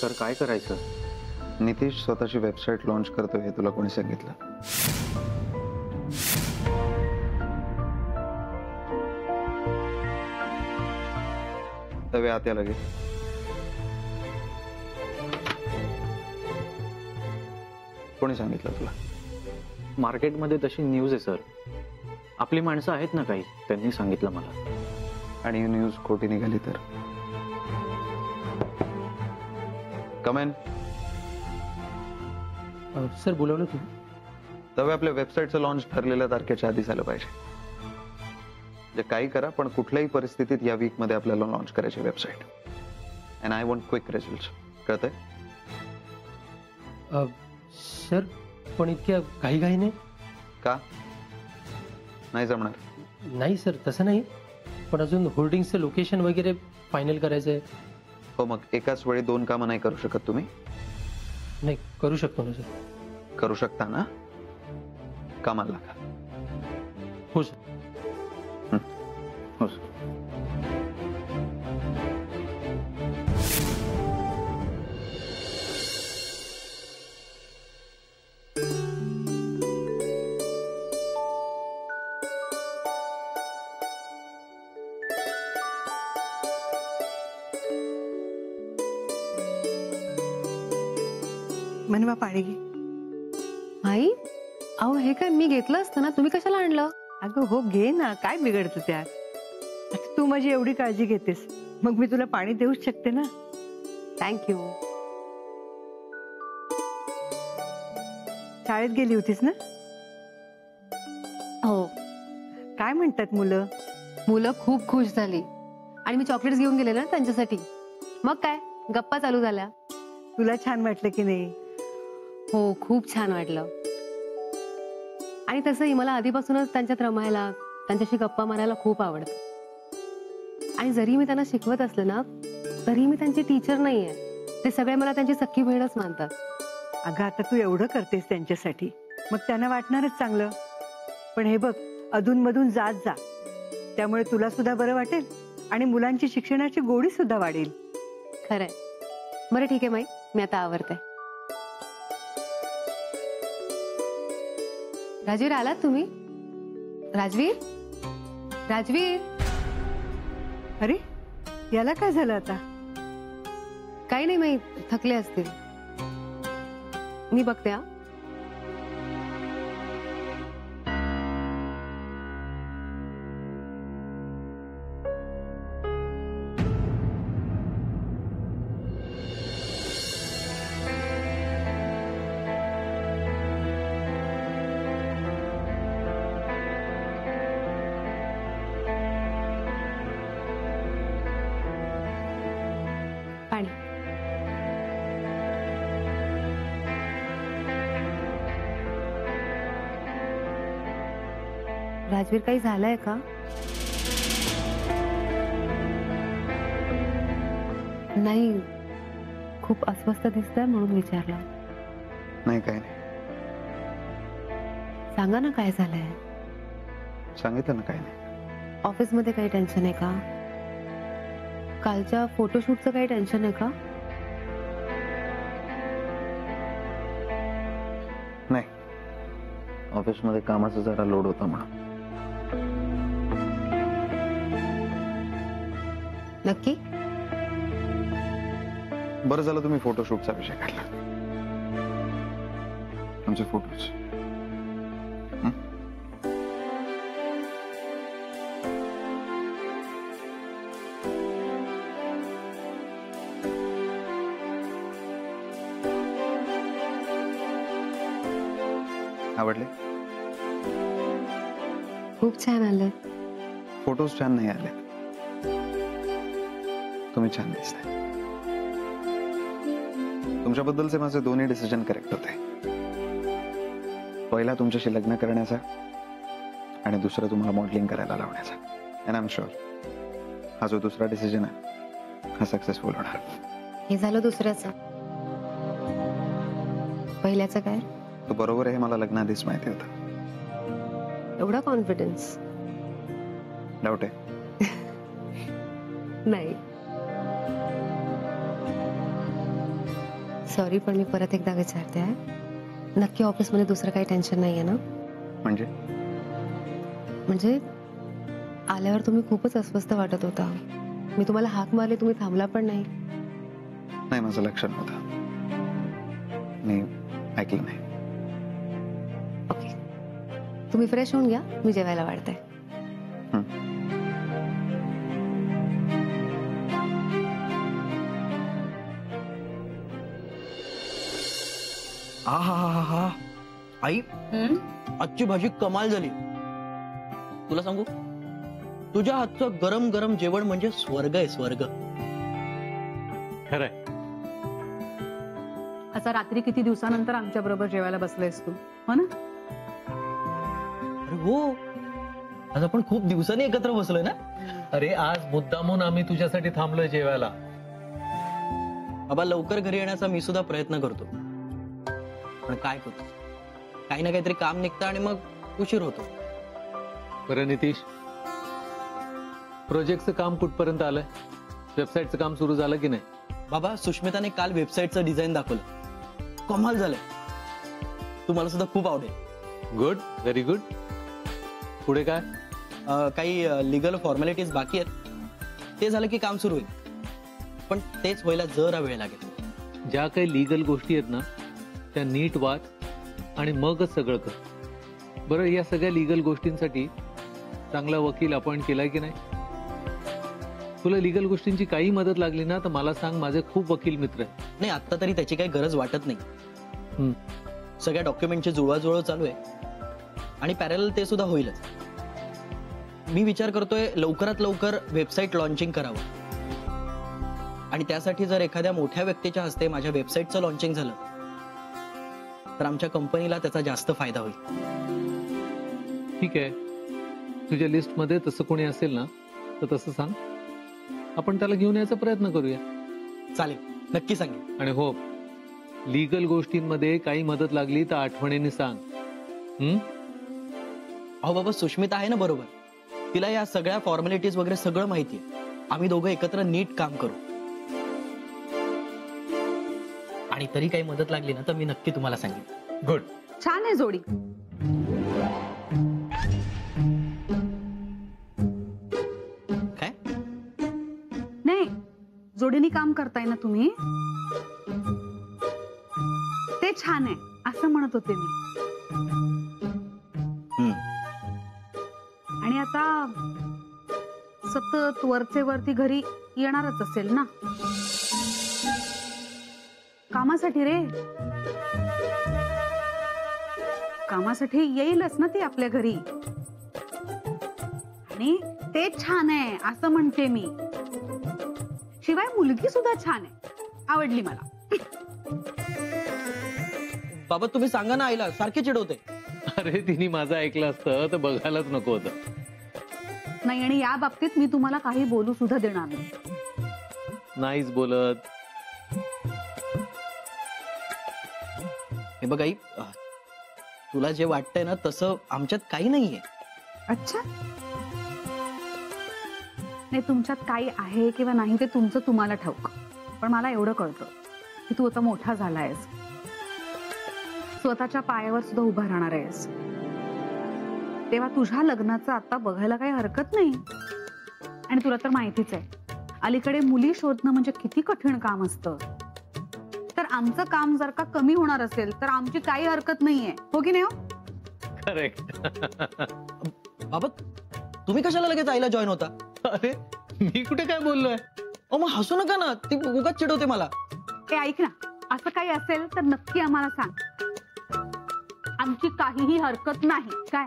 तर काय करायचं? नितीश स्वतःची वेबसाईट लॉन्च करतोय हे तुला कोणी सांगितलं? तवे आत या लगेच. कोणी सांगितलं तुला? मार्केटमध्ये तशी न्यूज आहे सर. आपली माणसं आहेत ना काही, त्यांनी सांगितलं मला. आणि ही न्यूज खोटी निघाली तर? कमेन. सर बोलवलं तुम्ही? तवे आपल्या वेबसाईटचं लॉन्च ठरलेल्या तारखेच्या आधी झालं पाहिजे. म्हणजे काही करा पण कुठल्याही परिस्थितीत या वीक मध्ये आपल्याला लॉन्च करायची website. And I want quick result. कळतंय? सर पण इतक्या काही नाही. का नाही जमणार? नाही सर तसं नाही, पण अजून होर्डिंगचं लोकेशन वगैरे फायनल करायचं आहे. हो मग एकाच वेळी 2 कामं नाही करू शकत तुम्ही? नाही करू शकतो ना सर. करू शकता ना? कामाला लागा. हो सर. हो सर. मनवा पाणी घे. आई, अहो हे काय मी घेतलं असतं ना, तुम्ही कशाला आणलं? अगं हो घे ना, काय बिघडतं त्यात? आता तू माझी एवढी काळजी घेतेस, मग मी तुला पाणी देऊच शकते ना. थँक्यू. शाळेत गेली होतीस ना? हो. काय म्हणतात मुलं? मुलं खूप खुश झाली आणि मी चॉकलेट्स घेऊन गेले ना त्यांच्यासाठी. मग काय गप्पा चालू झाल्या. तुला छान वाटलं की नाही? हो खूप छान वाटलं. आणि तसंही मला आधीपासूनच त्यांच्यात रमायला, त्यांच्याशी गप्पा मारायला खूप आवडतं. आणि जरी मी त्यांना शिकवत असलं ना, तरी मी त्यांची टीचर नाहीये. ते सगळे मला त्यांची सख्खी बहीणच मानतात. अगं आता तू एवढं करतेस त्यांच्यासाठी, मग त्यांना वाटणारच चांगलं. पण हे बघ, अधूनमधून जात जा, त्यामुळे तुला सुद्धा बरं वाटेल आणि मुलांची शिक्षणाची गोडी सुद्धा वाढेल. खरंय. बरं ठीक आहे माई, मी आता आवरते. राजवीर आलात तुम्ही? राजवीर, राजवीर. अरे याला काय झालं आता? काही नाही माई, थकले असतील. मी बघते. हा पाणी. राजवीर काही झालंय का? नाही, खूप अस्वस्थ दिसतंय म्हणून विचारलं. नाही काय नाही. सांगा ना काय झालंय. सांगितलं ना काय नाही. ऑफिसमध्ये काही टेन्शन आहे का? कालच्या फोटोशूटचं काही टेन्शन आहे का? नाही, ऑफिसमध्ये कामाचा जरा लोड होता म्हणून. नक्की? बरं झालं तुम्ही फोटोशूटचा विषय काढला. आमचे फोटोज आवडले? खूप छान आलं. फोटोज छान नाही आले, तुम्ही छान दिसताय. तुमच्याबद्दलचे माझे दोन्ही डिसिजन करेक्ट होते. पहिला तुमच्याशी लग्न करण्याचा आणि दुसरा तुम्हाला मॉडेलिंग करायला लावण्याचा. अँड आय एम शुअर हा जो दुसरा डिसिजन आहे हा सक्सेसफुल होणार. हे झालं दुसऱ्याचं. पहिल्याचं काय? तो बरोबर आहे हे मला लग्नाआधीच माहिती होतं. एवढा कॉन्फिडन्स? डाऊट आहे? नाही. सॉरी, पण मी परत एकदा विचारते आहे, नक्की ऑफिसमध्ये दुसरं काही टेन्शन नाहीये ना? म्हणजे आल्यावर तुम्ही खूपच अस्वस्थ वाटत होता. मी तुम्हाला हाक मारली, तुम्ही थांबला पण नाही. नाही, माझं लक्ष नव्हतं, मी ऐकलं नाही. ओके, तुम्ही फ्रेश होऊन घ्या, मी जेवायला वाढते. हा हा हा हा आई, आजची भाजी कमाल झाली. तुला सांगू, तुझ्या हातचं गरम गरम जेवण म्हणजे स्वर्ग आहे, स्वर्ग. खरंय. आता रात्री किती दिवसानंतर आमच्या बरोबर जेवायला बसलेस तू, हो ना? अरे हो, आज आपण खूप दिवसांनी एकत्र बसलोय ना. अरे आज मुद्दामून आम्ही तुझ्यासाठी थांबलोय जेवायला. बाबा, लवकर घरी येण्याचा मी सुद्धा प्रयत्न करतो, पण काय करतो, काही ना काहीतरी काम निघतं आणि मग उशीर होतो. बरं नितीश, प्रोजेक्टचं काम कुठपर्यंत आलंय? वेबसाईटचं काम सुरू झालं की नाही? बाबा, सुष्मिताने काल वेबसाईटचं डिझाईन दाखवलं, कमाल झालंय. तुम्हाला सुद्धा खूप आवडेल. Good, very good. पुढे काय? काही लिगल फॉर्मॅलिटीज बाकी आहेत, ते झालं की काम सुरू होईल, पण तेच व्हायला जरा वेळ लागेल. ज्या काही लीगल गोष्टी आहेत ना, त्या नीट वाच आणि मगच सगळं कर. बरं, या सगळ्या लीगल गोष्टींसाठी चांगला वकील अपॉइंट केलाय की नाही? तुला लीगल गोष्टींची काही मदत लागली ना तर मला सांग, माझे खूप वकील मित्र आहेत. नाही, आता तरी त्याची काही गरज वाटत नाही. सगळ्या डॉक्युमेंटची जुळवाजुळव चालू आहे आणि पॅरल ते सुद्धा होईलच. मी विचार करतोय लवकरात लवकर वेबसाईट लॉन्चिंग करावं, आणि त्यासाठी जर एखाद्या मोठ्या व्यक्तीच्या हस्ते माझ्या वेबसाईटचं लॉन्चिंग झालं तर आमच्या कंपनीला त्याचा जास्त फायदा होईल. ठीक आहे, तुझ्या लिस्टमध्ये तसं कोणी असेल ना तर तसं सांग, आपण त्याला घेऊन यायचा प्रयत्न करूया. चालेल, नक्की सांगेन. आणि हो, लीगल गोष्टींमध्ये काही मदत लागली तर आठवणीने सांग. अहो बाबा, सुष्मिता आहे ना बरोबर, तिला या सगळ्या फॉर्मॅलिटीज वगैरे सगळं माहिती आहे. आम्ही दोघं एकत्र नीट काम करू, आणि तरी काही मदत लागली ना तर मी नक्की तुम्हाला सांगेन. गुड. छान आहे जोडी. काय? नाही, जोडीने काम करताय ना तुम्ही, ते छान आहे असं म्हणत होते मी. आणि आता सतत वरचे वरती घरी येणारच असेल ना कामासाठी. रे, कामासाठी येईलच ना ती आपल्या घरी, आणि ते छान आहे असं म्हणते मी. शिवाय मुलगी सुद्धा छान आहे, आवडली मला. बाबा, तुम्ही सांगा ना आईला, सारखे चिडवते. अरे, तिने माझं ऐकलं असतं तर बघायलाच नको होतं. नाही, आणि या बाबतीत मी तुम्हाला काही बोलू सुद्धा देणार नाही. नाहीच बोलत. हे बघ आई, तुला जे वाटतंय ना तसं आमच्यात काही नाहीये. अच्छा, नाही, तुमच्यात काही आहे किंवा नाही ते तुमचं तुम्हाला ठाऊक, पण मला एवढं कळतं की तू आता मोठा झालायस, स्वतःच्या पायावर सुद्धा उभा राहणार आहेस, तेव्हा तुझ्या लग्नाचं आता बघायला काही हरकत नाही. आणि तुला तर माहितीच आहे, अलीकडे मुली शोधणं म्हणजे किती कठीण काम असतं. तर आमचं काम जर का कमी होणार असेल तर आमची काही हरकत नाहीये, हो की नाही? हो, करेक्ट. बाबा, तुम्ही कशाला लगेच आईला जॉईन होता? अरे, मी कुठे काय बोललोय? मग हसू नका ना, ती उगाच चिडवते मला. ते ऐक ना, असं काही असेल तर नक्की आम्हाला सांग, आमची काहीही हरकत नाही. काय?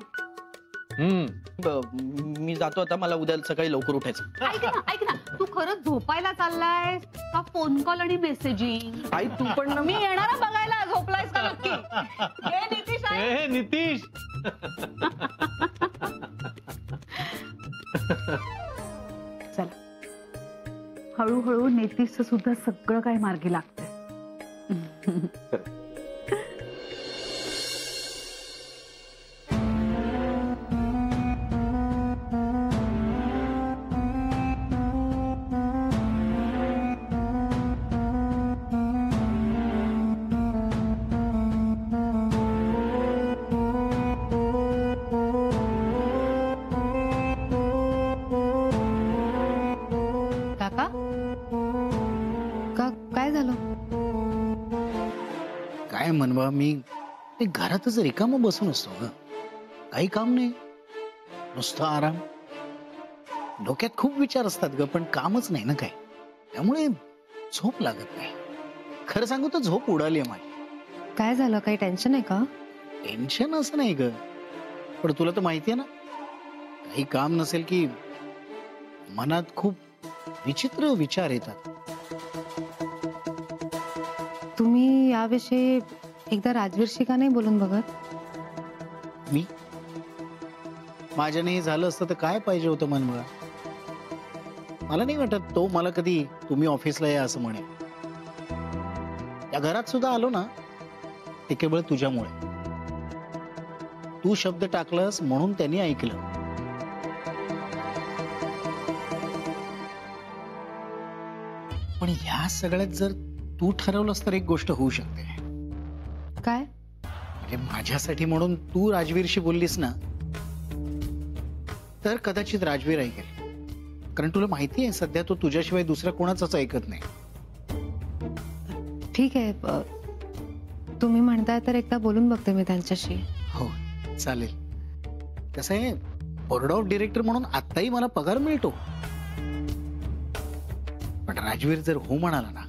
मी जातो आता, मला उद्या सकाळी लवकर उठायचं. ऐक ना, तू खरंच झोपायला चाललाय का फोन कॉल आणि मेसेजिंग? आई, तू पण मी येणार बघायला, झोपलायस का नक्की? नितीश ए नितीश. चला, हळूहळू नितीशचं सुद्धा सगळं काय मार्गी लागतंय. काय झालं? काय म्हणवा, मी ते घरातच रिकामं बसून असतो ग. काही काम नाही, नुसतं आराम. डोक्यात खूप विचार असतात ग, पण कामच नाही ना काय, त्यामुळे झोप लागत नाही. खरं सांगू तर झोप उडाली आहे माझी. काय झालं? काही टेन्शन आहे का? टेन्शन असं नाही ग, पण तुला तर माहितीये ना, काही काम नसेल की मनात खूप विचित्र विचार येतात. तुम्ही याविषयी एकदा राजवीरशी का नाही बोलून बघत? मी माझ्याने झालं असतं तर काय पाहिजे होतं मनमुळा. मला नाही वाटत तो मला कधी तुम्ही ऑफिसला या असं म्हणे. त्या घरात सुद्धा आलो ना, ते केवळ तुझ्यामुळे. तू शब्द टाकलास म्हणून त्यांनी ऐकलं. पण ह्या सगळ्यात जर तू ठरवलंस तर एक गोष्ट होऊ शकते. काय? म्हणजे माझ्यासाठी म्हणून तू राजवीरशी बोललीस ना, तर कदाचित राजवीर ऐकेल. कारण तुला माहिती आहे सध्या तो तुझ्याशिवाय दुसऱ्या कोणाचाच ऐकत नाही. ठीक आहे, तुम्ही म्हणताय तर एकदा बोलून बघते मी त्यांच्याशी. हो चालेल. कसं आहे, बोर्ड ऑफ डिरेक्टर म्हणून आत्ताही मला पगार मिळतो, पण राजवीर जर हो म्हणाला ना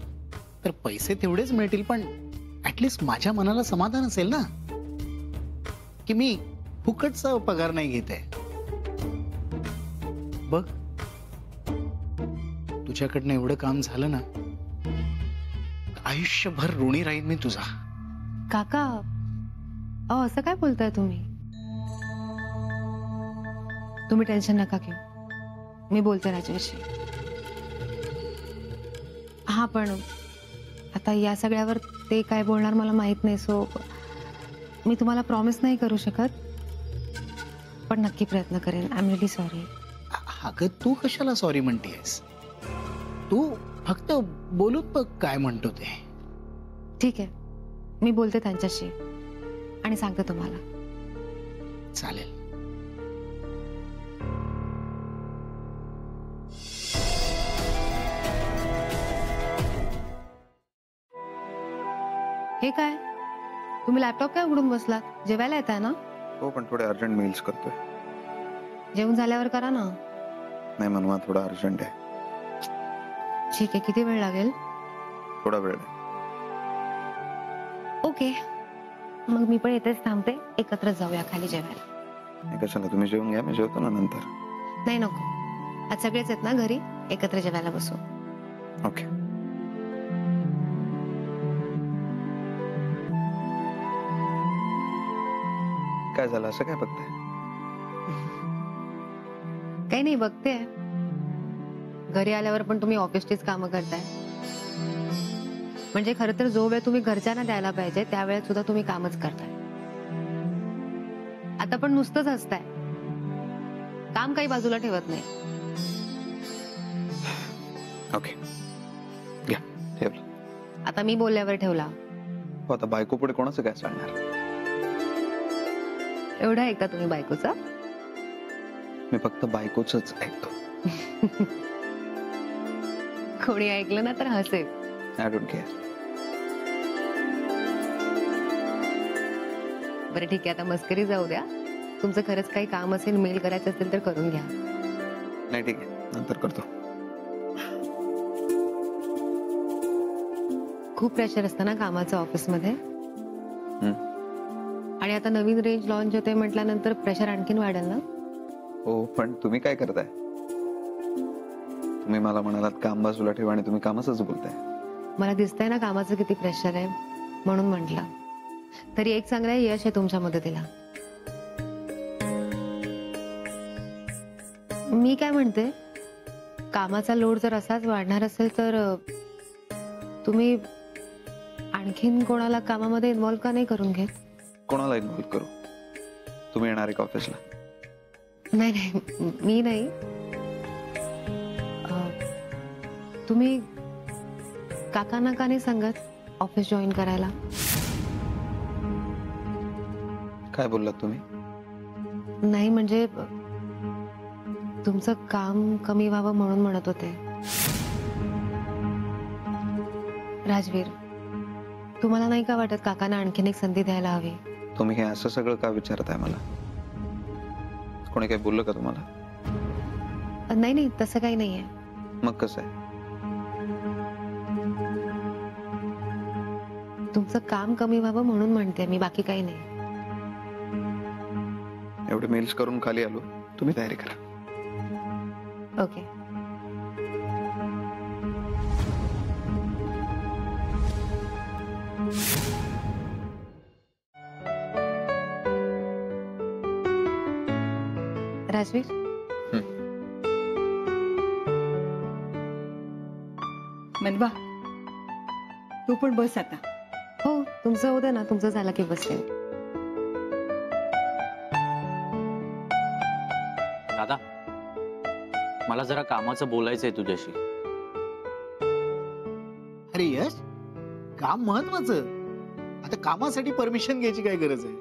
तर पैसे तेवढेच मिळतील, पण ऍटलिस्ट माझ्या मनाला समाधान असेल ना की मी फुकटचा पगार नाही घेत आहे. बघ, तुझ्याकडनं एवढं काम झालं ना, आयुष्यभर ऋणी राहीन मी तुझा. काका, अहो असं काय बोलताय तुम्ही? तुम्ही टेन्शन नका घेऊ, मी बोलते राजवीरशी. हा, पण आता या सगळ्यावर ते काय बोलणार मला माहित नाही, सो मी तुम्हाला प्रॉमिस नाही करू शकत, पण नक्की प्रयत्न करेन. I am really sorry. अगं तू कशाला सॉरी म्हणतेस? तू फक्त बोलून बघ काय म्हणतो ते. ठीक आहे, मी बोलते त्यांच्याशी आणि सांगते तुम्हाला. चालेल. हे काय, तुम्ही लॅपटॉप काय उघडून बसलात? जेवायला येताय ना? हो, पण थोडे अर्जंट मेल्स करतोय. जेवण झाल्यावर करा ना. नाही मनवा, थोडा अर्जंट आहे. ठीक आहे, किती वेळ लागेल? थोडा वेळ आहे. ओके, मग मी पण येतेच थांबते. एकत्र जाऊया खाली जेवायला. नाही कशाला, तुम्ही जेवून घ्या, मी जेवतो ना नंतर. नाही नको, आज सगळेच आहेत ना घरी, एकत्र जेवायला बसू. ओके. काय झालं, असं काय बघताय? काही नाही, बघते. घरी आल्यावर पण तुम्ही ऑफिसचीच कामं करताय. म्हणजे खरं तर जो वेळ तुम्ही घरच्यांना द्यायला पाहिजे त्या वेळेत सुद्धा तुम्ही कामच करताय. आता पण नुसतंच असताय, काम काही बाजूला ठेवत नाही. ओके, घ्या ठेवलं. आता मी बोलल्यावर ठेवला. हो, आता बायको पुढे कोणाचं काय सांगणार? एवढं ऐकता तुम्ही बायकोचं? मी फक्त बायकोच ऐकतो. कोणी ऐकलं ना तर हसेल. I don't care. बरं ठीक आहे, आता मस्करी जाऊ द्या. तुमचं खरंच काही काम असेल, मेल करायचं असेल तर करून घ्या. नाही ठीक आहे, नंतर करतो. खूप प्रेशर असतं ना कामाचं ऑफिसमध्ये. आणि आता नवीन रेंज लॉन्च होते म्हटल्यानंतर प्रेशर आणखीन वाढेल ना. हो, पण तुम्ही काय करताय? तुम्ही मला म्हणालात काम बाजूला ठेवा आणि तुम्ही कामाचंच बोलताय. मला दिसतंय ना कामाचं किती प्रेशर आहे, म्हणून म्हटलं. तरी एक चांगलं यश आहे तुमच्या मदतीला. मी काय म्हणते, कामाचा लोड जर असाच वाढणार असेल तर तुम्ही आणखीन कोणाला कामामध्ये इन्व्हॉल्व का नाही करून घेत? कोणाला इन्व्हॉल्व करू? तुम्ही येणार आहे का ऑफिसला? नाही नाही, मी नाही. तुम्ही काकांना का नाही सांगत ऑफिस जॉईन करायला? काय बोललात तुम्ही? नाही म्हणजे तुमचं काम कमी व्हावं म्हणून म्हणत होते. राजवीर, तुम्हाला नाही का वाटत काकांना आणखीन एक संधी द्यायला हवी? तुम्ही हे असं सगळं का विचारताय मला? कोणी काही बोललं का तुम्हाला? नाही नाही, तसं काही नाहीये. मग कसं आहे? तुमचं काम कमी व्हावं म्हणून म्हणते मी, बाकी काही नाही. एवढे मेल्स करून खाली आलो, तुम्ही तयारी करा. ओके. राजवीर, मनवा, तू पण बस आता. हो तुमचं होतं ना, तुमचं झालं की बसते. दादा, मला जरा कामाचं बोलायचंय तुझ्याशी. अरे यश, काम महत्वाचं. आता कामासाठी परमिशन घ्यायची काय गरज आहे?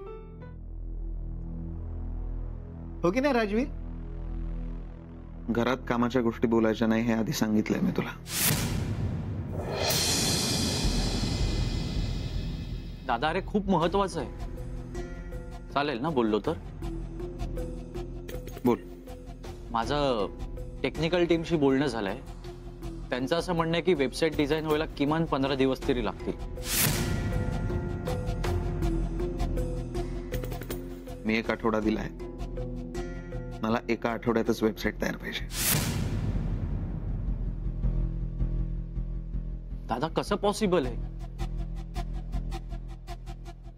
हो की नाही राजवीर? घरात कामाच्या गोष्टी बोलायच्या नाही हे आधी सांगितलंय मी तुला. दादा, अरे खूप महत्वाचं आहे. चालेल ना बोललो तर? बोल. माझं टेक्निकल टीमशी बोलणं झालंय. त्यांचं असं म्हणणं आहे की वेबसाईट डिझाईन व्हायला किमान 15 दिवस तरी लागतील. मी 1 आठवडा दिलाय. मला 1 आठवड्यातच वेबसाईट तयार पाहिजे. दादा, कसं पॉसिबल आहे?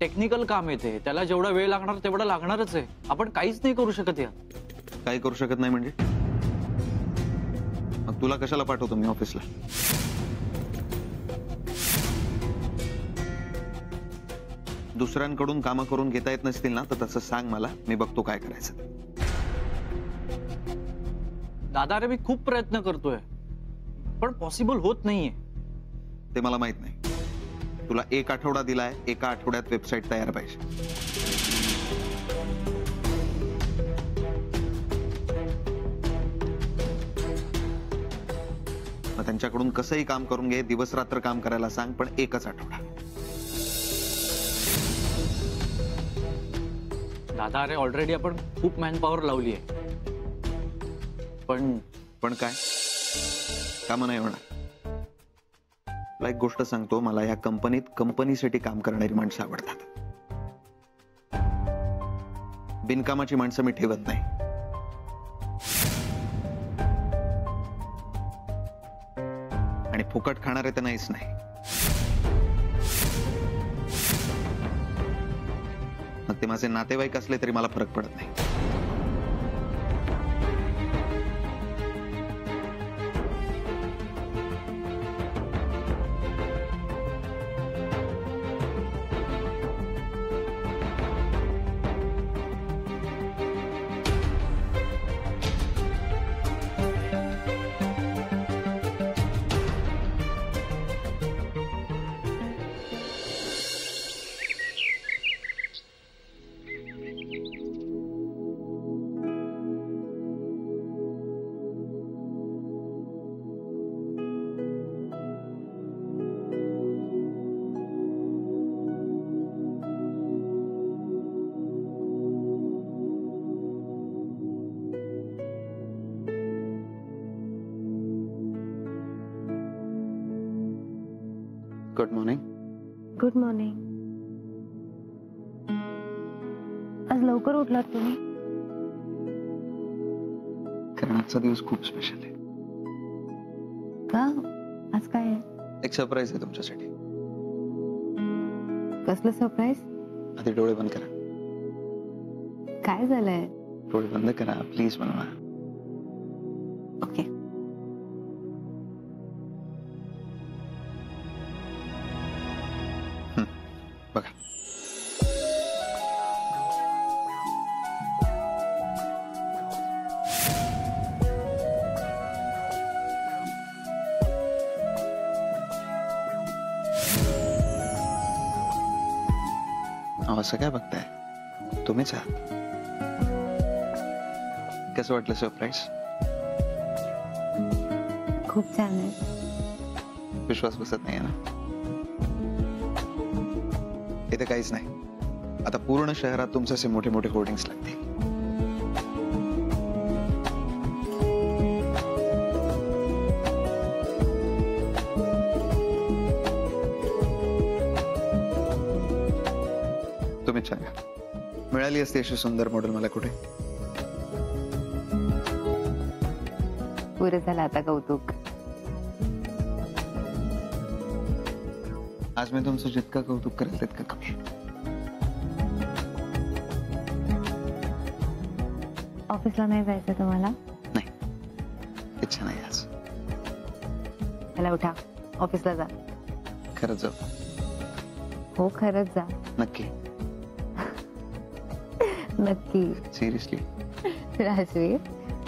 टेक्निकल काम येते, त्याला जेवढा वेळ लागणार तेवढा लागणारच आहे. आपण काहीच नाही करू शकत या. काही करू शकत नाही म्हणजे? मग तुला कशाला पाठवतो मी ऑफिसला? दुसऱ्यांकडून कामं करून घेता येत नसतील ना, तर तसं सांग मला, मी बघतो काय करायचं. दादा, अरे मी खूप प्रयत्न करतोय, पण पॉसिबल होत नाहीये. ते मला माहित नाही. तुला 1 आठवडा दिलाय, 1 आठवड्यात वेबसाईट तयार पाहिजे. मग त्यांच्याकडून कसंही काम करून घे, दिवस रात्र काम करायला सांग, पण 1च आठवडा. दादा, अरे ऑलरेडी आपण खूप मॅनपॉवर लावली आहे. पण काय काम नाही होणार? तुला एक गोष्ट सांगतो, मला या कंपनीत कंपनीसाठी काम करणारी माणसं आवडतात. बिनकामाची माणसं मी ठेवत नाही. आणि फुकट खाणारे तर नाहीच नाही. मग ते माझे नातेवाईक असले तरी मला फरक पडत नाही. Good morning. Good morning. आज लवकर उठलात तुम्ही? कारण आजचा दिवस खूप स्पेशल आहे. का? आज काय आहे? एक सरप्राईज आहे तुमच्यासाठी. कसलं सरप्राईज? आधी डोळे बंद करा. काय झालंय? डोळे बंद करा प्लीज बनवा. ओके. बघा. असं काय बघताय? तुम्हीच आहात. कसं वाटलं सरप्राईज? खूप छान आहे. विश्वास बसत नाही ना? इथे काहीच नाही. आता पूर्ण शहरात तुमचे असे मोठे मोठे होर्डिंग्स लागतील. तुम्हीच सांगा, मिळाली असती अशी सुंदर मॉडेल मला कुठे? पुरे झालं आता कौतुक. आज मी तुमचं जितकं कौतुक करेल तितकं कमी. ऑफिसला नाही जायचं तुम्हाला? नाही, इच्छा नाही आज. चला उठा, ऑफिसला जा. खरंच जाऊ? हो खरंच जा. नक्की? नक्की. सिरियसली? राजवीर,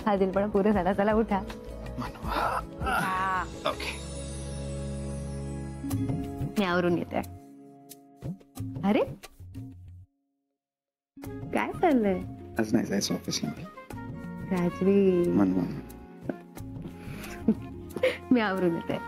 हा दिलपणा पुरे झाला. चला उठा. ओके. मी आवरून येते. अरे काय चाललंय? आज नाही जायचं ऑफिसला. राजवीर, मन मी आवरून येते.